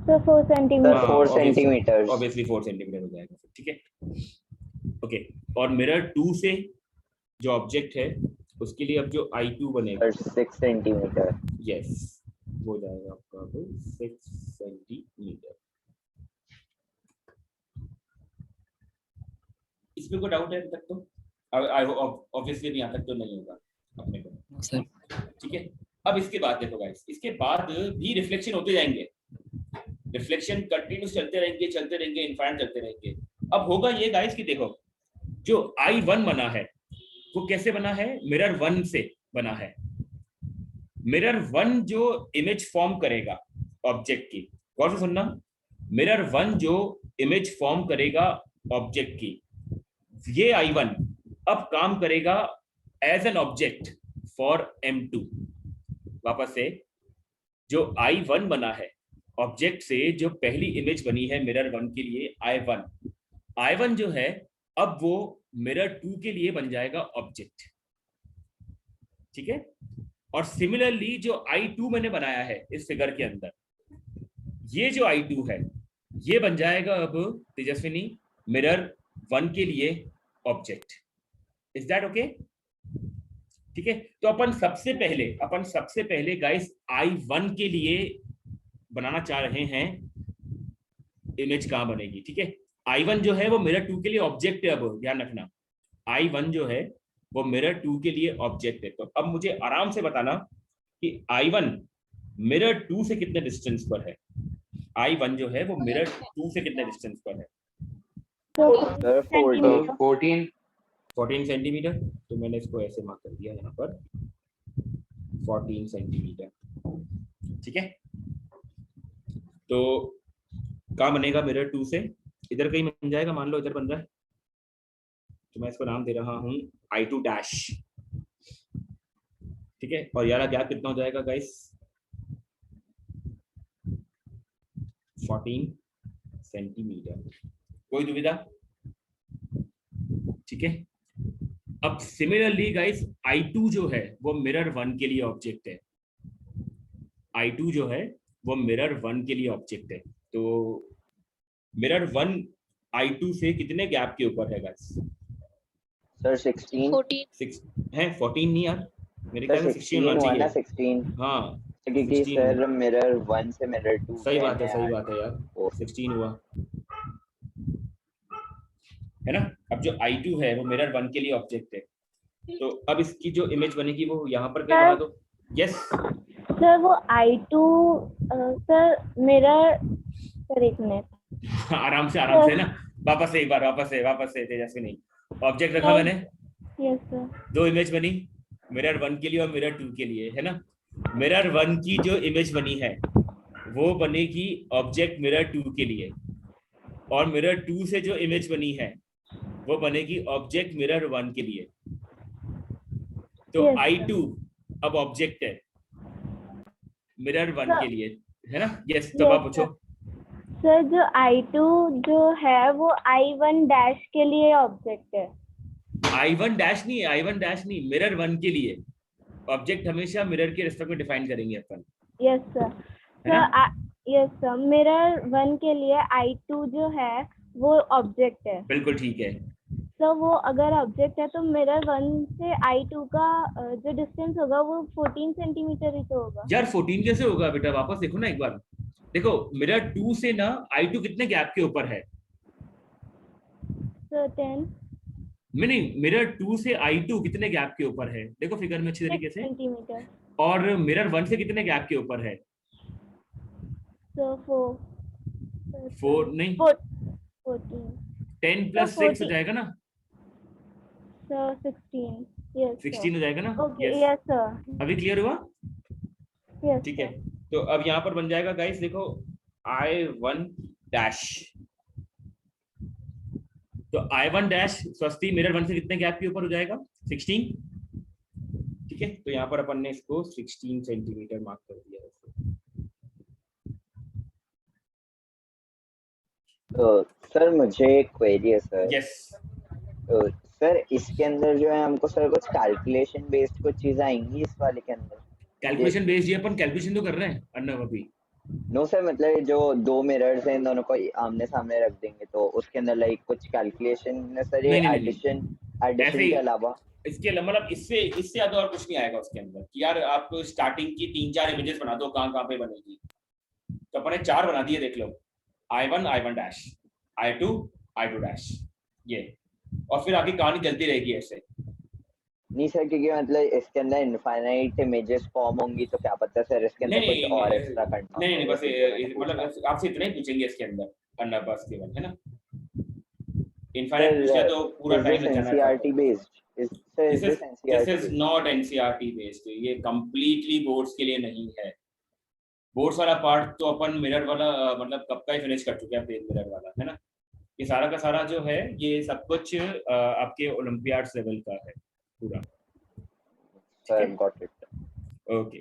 तो 4 सेंटीमीटर। 4 सेंटीमीटर, ऑब्वियसली 4 सेंटीमीटर हो जाएगा, ठीक है, ओके। और मिरर 2 से जो ऑब्जेक्ट है उसके लिए अब जो I2 बनेगा 6 सेंटीमीटर, यस, हो जाएगा आपका 6 सेंटीमीटर। इसमें कोई डाउट है अभी तक? तो ऑब्वियसली यहाँ तक तो नहीं होगा अपने को सर, ठीक है। अब इसके बाद देखो गाइस, इसके बाद भी रिफ्लेक्शन होते जाएंगे, रिफ्लेक्शन कंटिन्यूस चलते रहेंगे, इनफाइनाइट चलते रहेंगे। अब होगा ये गाइस कि देखो जो I1 बना है वो कैसे बना है, मिरर 1 से बना है। मिरर 1 जो इमेज फॉर्म करेगा ऑब्जेक्ट की, गौर से सुनना, मिरर 1 जो इमेज फॉर्म करेगा ऑब्जेक्ट की, ये I1 अब काम करेगा as an object for M2। वापस से जो I1 बना है ऑब्जेक्ट से, जो पहली इमेज बनी है मिरर 1 के लिए I1 जो है अब वो मिरर 2 के लिए बन जाएगा ऑब्जेक्ट, ठीक है। और सिमिलरली जो I2 मैंने बनाया है इस फिगर के अंदर, ये जो I2 है ये बन जाएगा अब तेजस्विनी मिरर 1 के लिए ऑब्जेक्ट। Is that okay? ठीक है। तो अपन सबसे पहले गाइस I1 के लिए बनाना चाह रहे हैं इमेज कहां बनेगी, ठीक है। I1 जो है वो मिरर 2 के लिए ऑब्जेक्ट है, अब ध्यान रखना I1 जो है वो मिरर 2 के लिए ऑब्जेक्ट है। तो अब मुझे आराम से बताना कि I1 मिरर 2 से कितने डिस्टेंस पर है, I1 जो है वो मिरर 2 से कितने डिस्टेंस पर है? 14 सेंटीमीटर। तो मैंने इसको ऐसे मार्क कर दिया यहाँ पर 14 सेंटीमीटर, ठीक है। तो कहाँ बनेगा मिरर 2 से? इधर कहीं बन जाएगा, मान लो इधर बन रहा है, तो मैं इसको नाम दे रहा हूँ I2 डैश, ठीक है। और यार गैप कितना हो जाएगा गाइस? 14 सेंटीमीटर। कोई दुविधा? ठीक है। अब सिमिलरली गाइस I2 जो है वो मिरर 1 के लिए ऑब्जेक्ट है, I2 जो है वो मिरर 1 के लिए ऑब्जेक्ट है। तो मिरर 1 I2 से कितने गैप के ऊपर है गाइस? सर 16 है, 14 नहीं यार, मेरे ख्याल में 16 होना चाहिए। 16 हाँ क्योंकि सर मिरर 1 से मिरर 2 सही बात है यार, 16 हुआ। है ना। अब जो I2 है वो मिरर 1 के लिए ऑब्जेक्ट है, तो अब इसकी जो इमेज बनेगी वो यहाँ पर कहीं बना दो। यस सर वो I2 सर मिरर, सर एक मिनट आराम से ना, वापस से एक बार, वापस से तेजस्विनी। ऑब्जेक्ट रखा मैंने, यस सर, दो इमेज बनी, मिरर 1 के लिए और मिरर 2 के लिए, है ना। मिरर 1 की जो इमेज बनी है वो बनेगी ऑब्जेक्ट मिरर 2 के लिए, और मिरर 2 से जो इमेज बनी है वो बनेगी ऑब्जेक्ट मिरर 1 के लिए। तो Yes, I2 अब ऑब्जेक्ट है मिरर 1 के लिए, है ना। यस तो आप पूछो। सर जो I2 जो है वो I1 डैश के लिए ऑब्जेक्ट है। I1 डैश नहीं, मिरर 1 के लिए ऑब्जेक्ट हमेशा मिरर के रिस्पेक्ट में डिफाइन करेंगे अपन। Yes sir, yes sir, mirror 1 के लिए I2 जो है वो ऑब्जेक्ट है। बिल्कुल ठीक है। तो वो अगर ऑब्जेक्ट है तो मिरर 1 से I2 का जो डिस्टेंस होगा वो 14 सेंटीमीटर ही तो होगा। यार 14 कैसे होगा बेटा, वापस देखो ना एक बार। देखो मिरर 2 से ना I2 कितने गैप के ऊपर है? सर 10 नहीं, मिरर 2 से I2 कितने गैप के ऊपर है? देखो फिगर में अच्छी तरीके से। सेंटीमीटर। और मिरर 1 से कितने गैप के ऊपर है? सर 4 नहीं, 14 10 प्लस 6 हो जाएगा ना सर, 16। यस 16 हो जाएगा ना। ओके यस सर, अभी क्लियर हुआ? यस ठीक है, तो अब यहाँ पर बन जाएगा गाइस, देखो I1 डैश। तो I1 डैश स्वस्ति मिरर 1 से कितने गैप के ऊपर हो जाएगा? 16। ठीक है, तो यहाँ पर अपन ने इसको 16 सेंटीमीटर मार्क कर दिया है। तो सर मुझे एक क्वेरी है सर। यस तो सर इसके अंदर जो है हमको सर कुछ कैलकुलेशन बेस्ड कुछ चीजें आएंगी इस वाले के अंदर? कैलकुलेशन बेस्ड, ये अपन कैलकुलेशन तो कर रहे हैं अर्नव अभी। नो सर, मतलब जो दो मिरर्स हैं इन दोनों को आमने सामने रख देंगे तो उसके अंदर लाइक कुछ कैलकुलेशन सर, ये नहीं, एडिशन ऐसे ही के अलावा इसके मतलब इससे ज्यादा और कुछ नहीं आएगा उसके अंदर कि यार आपको स्टार्टिंग की 3-4 इमेजेस बना दो, कहाँ पे बनेगी। तो अपने 4 बना दिए, देख लो, I1 डैश, I2 डैश, ये, और फिर आगे कहानी चलती रहेगी ऐसे। नहीं सर, क्योंकि मतलब इसके अंदर इनफाइनाइट इमेजेस फॉर्म होंगी तो क्या पता सर इसके अंदर कुछ और एक्स्ट्रा करना। नहीं, बस मतलब आपसे इतना ही पूछेंगे इसके अंदर अन्ना, बस केवल, है ना। इनफाइनाइट पूछा तो पूरा टाइम लग जाना है। NCERT based? This is not NCERT based, ये कंप्लीटली बोर्ड्स के लिए नहीं है। बोर्ड्स वाला पार्ट तो अपन मिरर वाला मतलब कब का ही फिनिश कर चुके हैं, प्लेन मिरर वाला, है ना। ये सारा का सारा जो है ये सब कुछ आपके ओलंपियाड्स लेवल का है पूरा। ओके,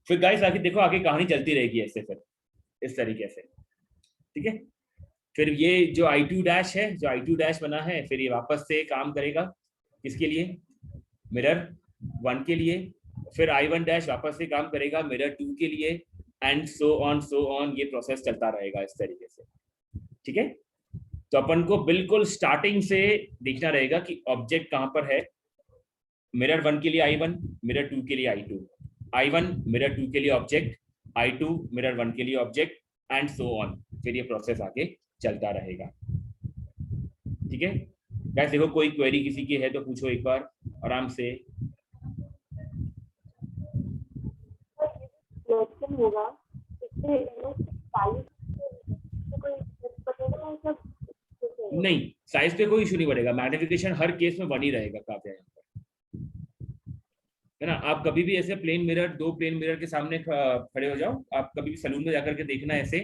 फिर गाइस आगे देखो, आगे कहानी चलती रहेगी ऐसे, फिर इस तरीके से, ठीक है। फिर ये जो I2 डैश है, जो I2 डैश बना है, फिर ये वापस से काम करेगा किसके लिए? मिरर 1 के लिए। फिर I1 डैश वापस से काम करेगा मिरर 2 के लिए, एंड सो ऑन, ये प्रोसेस चलता रहेगा इस तरीके से, ठीक है। तो अपन को बिल्कुल स्टार्टिंग से देखना रहेगा कि ऑब्जेक्ट कहां पर है। मिरर 1 के लिए I1, मिरर 2 के लिए I2, I1 मिरर 2 के लिए ऑब्जेक्ट, I2 मिरर 1 के लिए ऑब्जेक्ट, एंड सो ऑन, फिर ये प्रोसेस आगे चलता रहेगा, ठीक है। गाइस देखो, कोई क्वेरी किसी की है तो पूछो एक बार आराम से। होगा नहीं, साइज पे कोई इशू नहीं बढ़ेगा, मैग्निफिकेशन हर केस में बनी रहेगा काफी, है ना। आप कभी भी ऐसे प्लेन मिरर, 2 प्लेन मिरर के सामने खड़े हो जाओ, आप कभी भी सलून में जाकर के देखना ऐसे,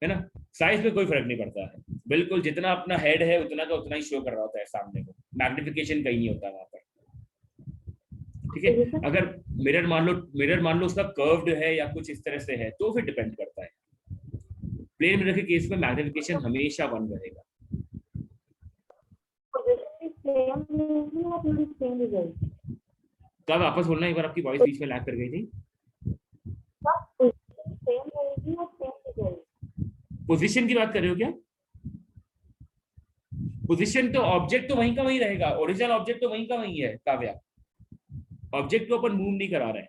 है ना। साइज में कोई फर्क नहीं पड़ता है, बिल्कुल जितना अपना हेड है उतना का उतना ही शो कर रहा होता है सामने को, मैग्निफिकेशन कहीं नहीं होता वहां पर, ठीक है। अगर मिरर मान लो उसका कर्व्ड है या कुछ इस तरह से है तो फिर डिपेंड करता है। प्लेन मिरर के केस में मैग्निफिकेशन हमेशा 1 रहेगा। तो वापस बोलना एक बार, आपकी वॉइस बीच में लैग कर गई थी। पोजीशन की बात कर रहे हो क्या? पोजीशन तो ऑब्जेक्ट तो वहीं का वहीं रहेगा, ओरिजिनल ऑब्जेक्ट तो वहीं का वहीं है काव्या, ऑब्जेक्ट को अपन मूव नहीं करा रहे हैं।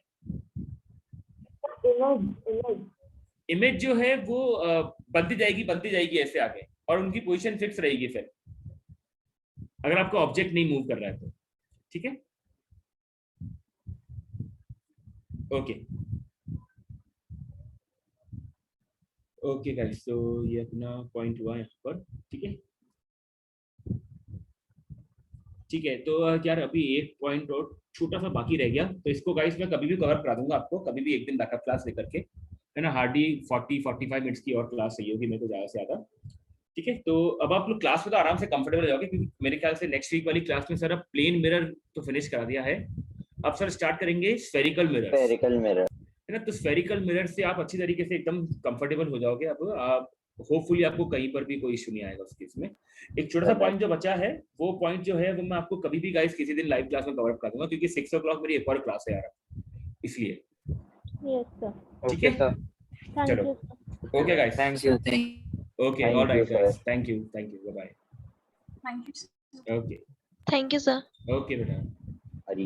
इमेज जो है वो बनती जाएगी ऐसे आगे, और उनकी पोजीशन फिक्स रहेगी फिर, अगर आपका ऑब्जेक्ट नहीं मूव कर रहा है तो, ठीक है। ओके ओके गाइस, तो ये अपना पॉइंट हुआ यहाँ पर, ठीक है। ठीक है, तो यार अभी एक पॉइंट और छोटा सा बाकी रह गया, तो इसको गाइस मैं कभी भी कवर करा दूंगा आपको, कभी भी एक दिन बैकअप क्लास लेकर के, है ना। हार्डली 40-45 मिनट्स की और क्लास चाहिए होगी मेरे को ज्यादा से ज्यादा, ठीक है। तो अब आप लोग क्लास में तो आराम से कंफर्टेबल हो जाओगे, क्योंकि मेरे ख्याल से नेक्स्ट वीक वाली क्लास में सर अब प्लेन मिरर तो फिनिश करा दिया है, अब सर स्टार्ट करेंगे स्फेरिकल मिरर, स्फेरिकल मिरर, है ना। तो स्फेरिकल मिरर से आप अच्छी तरीके से एकदम कंफर्टेबल हो जाओगे। अब आप होपफुली आपको कहीं पर भी कोई इशू नहीं आएगा उस केस में। एक छोटा सा पॉइंट जो बचा है, वो पॉइंट जो है वो मैं आपको कभी भी गाइस किसी दिन लाइव क्लास में कवर कर दूंगा, क्योंकि 6 o'clock मेरी एक और क्लास है यार, इसलिए, यस सर, ठीक है। थैंक चलो, you sir, okay guys, thank you. Okay, Thank alright you, sir. Guys, thank you, bye bye, thank you. Okay thank you sir. Okay बेटा। अरे